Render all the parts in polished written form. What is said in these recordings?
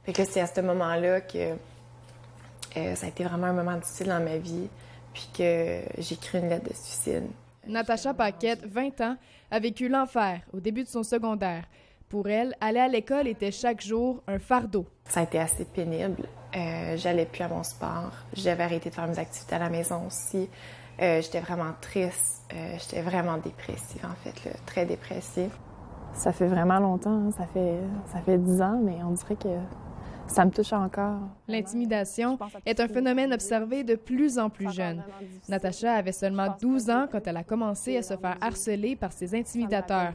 Fait que c'est à ce moment-là que ça a été vraiment un moment difficile dans ma vie, puis que j'ai écrit une lettre de suicide. Natacha Paquette, 20 ans, a vécu l'enfer au début de son secondaire. Pour elle, aller à l'école était chaque jour un fardeau. Ça a été assez pénible. J'allais plus à mon sport. J'avais arrêté de faire mes activités à la maison aussi. J'étais vraiment triste. J'étais vraiment dépressive, en fait, là, très dépressive. Ça fait vraiment longtemps. Hein. Ça fait 10 ans, mais on dirait que ça me touche encore. L'intimidation est un phénomène observé de plus en plus jeune. Natacha avait seulement 12 ans quand elle a commencé à se faire harceler par ses intimidateurs.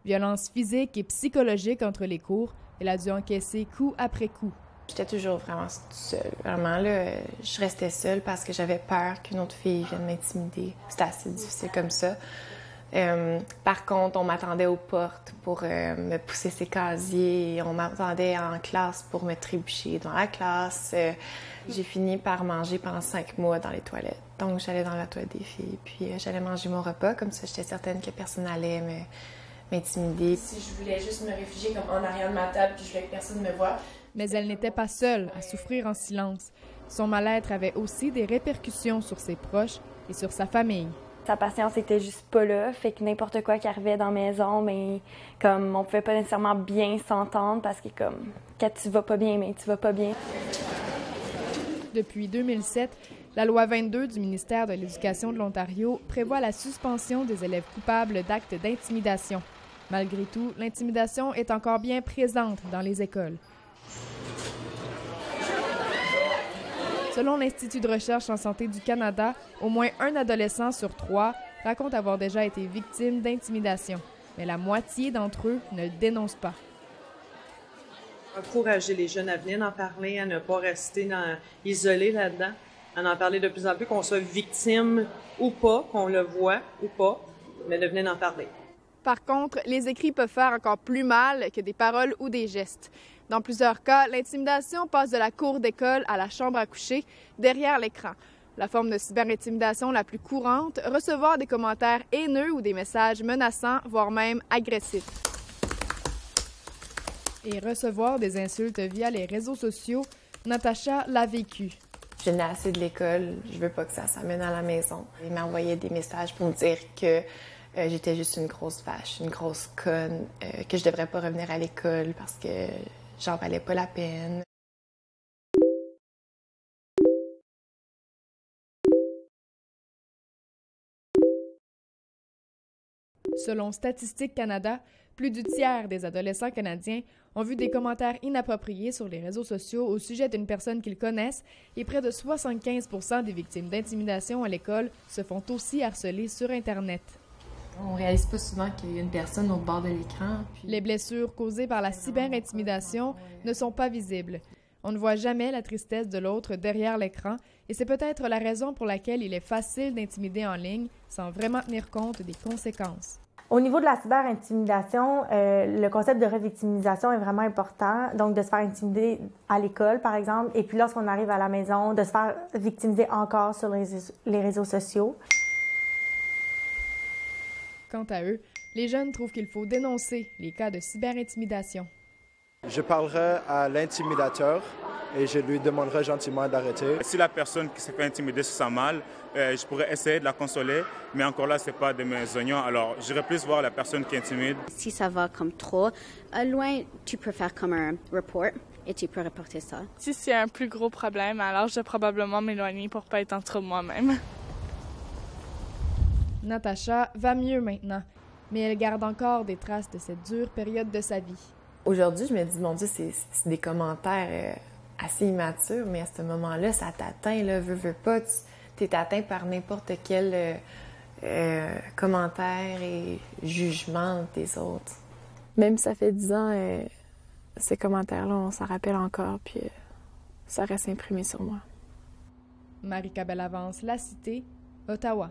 Violence physique et psychologique entre les cours, elle a dû encaisser coup après coup. J'étais toujours vraiment seule. Vraiment, là, je restais seule parce que j'avais peur qu'une autre fille vienne m'intimider. C'était assez difficile comme ça. Par contre, on m'attendait aux portes pour me pousser ses casiers. On m'attendait en classe pour me trébucher dans la classe. J'ai fini par manger pendant 5 mois dans les toilettes. Donc, j'allais dans la toilette des filles, puis j'allais manger mon repas. Comme ça, j'étais certaine que personne n'allait m'intimider. Si je voulais juste me réfugier comme en arrière de ma table, puis je voulais que personne me voie. Mais elle n'était pas seule à souffrir en silence. Son mal-être avait aussi des répercussions sur ses proches et sur sa famille. Sa patience était juste pas là, fait que n'importe quoi qui arrivait dans la maison, mais comme on pouvait pas nécessairement bien s'entendre parce que comme quand tu vas pas bien, mais tu vas pas bien. Depuis 2007, la loi 22 du ministère de l'Éducation de l'Ontario prévoit la suspension des élèves coupables d'actes d'intimidation. Malgré tout, l'intimidation est encore bien présente dans les écoles. Selon l'Institut de recherche en santé du Canada, au moins un adolescent sur 3 raconte avoir déjà été victime d'intimidation. Mais la moitié d'entre eux ne le dénoncent pas. Encourager les jeunes à venir en parler, à ne pas rester isolés là-dedans, à en parler de plus en plus, qu'on soit victime ou pas, qu'on le voit ou pas, mais de venir en parler. Par contre, les écrits peuvent faire encore plus mal que des paroles ou des gestes. Dans plusieurs cas, l'intimidation passe de la cour d'école à la chambre à coucher, derrière l'écran. La forme de cyberintimidation la plus courante, recevoir des commentaires haineux ou des messages menaçants, voire même agressifs. Et recevoir des insultes via les réseaux sociaux, Natacha l'a vécu. Je venais assez de l'école, je veux pas que ça s'amène à la maison. Il m'envoyait des messages pour me dire que j'étais juste une grosse vache, une grosse conne, que je devrais pas revenir à l'école parce que j'en valais pas la peine. Selon Statistique Canada, plus du tiers des adolescents canadiens ont vu des commentaires inappropriés sur les réseaux sociaux au sujet d'une personne qu'ils connaissent et près de 75% des victimes d'intimidation à l'école se font aussi harceler sur Internet. On réalise pas souvent qu'il y a une personne au bord de l'écran. Puis... Les blessures causées par la cyberintimidation ne sont pas visibles. On ne voit jamais la tristesse de l'autre derrière l'écran et c'est peut-être la raison pour laquelle il est facile d'intimider en ligne sans vraiment tenir compte des conséquences. Au niveau de la cyberintimidation, le concept de revictimisation est vraiment important. Donc, de se faire intimider à l'école, par exemple, et puis lorsqu'on arrive à la maison, de se faire victimiser encore sur les réseaux sociaux. Quant à eux, les jeunes trouvent qu'il faut dénoncer les cas de cyberintimidation. Je parlerai à l'intimidateur et je lui demanderai gentiment d'arrêter. Si la personne qui s'est fait intimider se sent mal, je pourrais essayer de la consoler, mais encore là, ce n'est pas de mes oignons. Alors, j'irai plus voir la personne qui intimide. Si ça va comme trop loin, tu peux faire comme un report et tu peux reporter ça. Si c'est un plus gros problème, alors je vais probablement m'éloigner pour ne pas être en trouble moi-même. Natacha va mieux maintenant, mais elle garde encore des traces de cette dure période de sa vie. Aujourd'hui, je me dis, mon Dieu, c'est des commentaires assez immatures, mais à ce moment-là, ça t'atteint, là, veux pas, tu es atteint par n'importe quel commentaire et jugement des autres. Même si ça fait 10 ans, ces commentaires-là, on s'en rappelle encore, puis ça reste imprimé sur moi. Marie-Cabelle Avance, La Cité, Ottawa.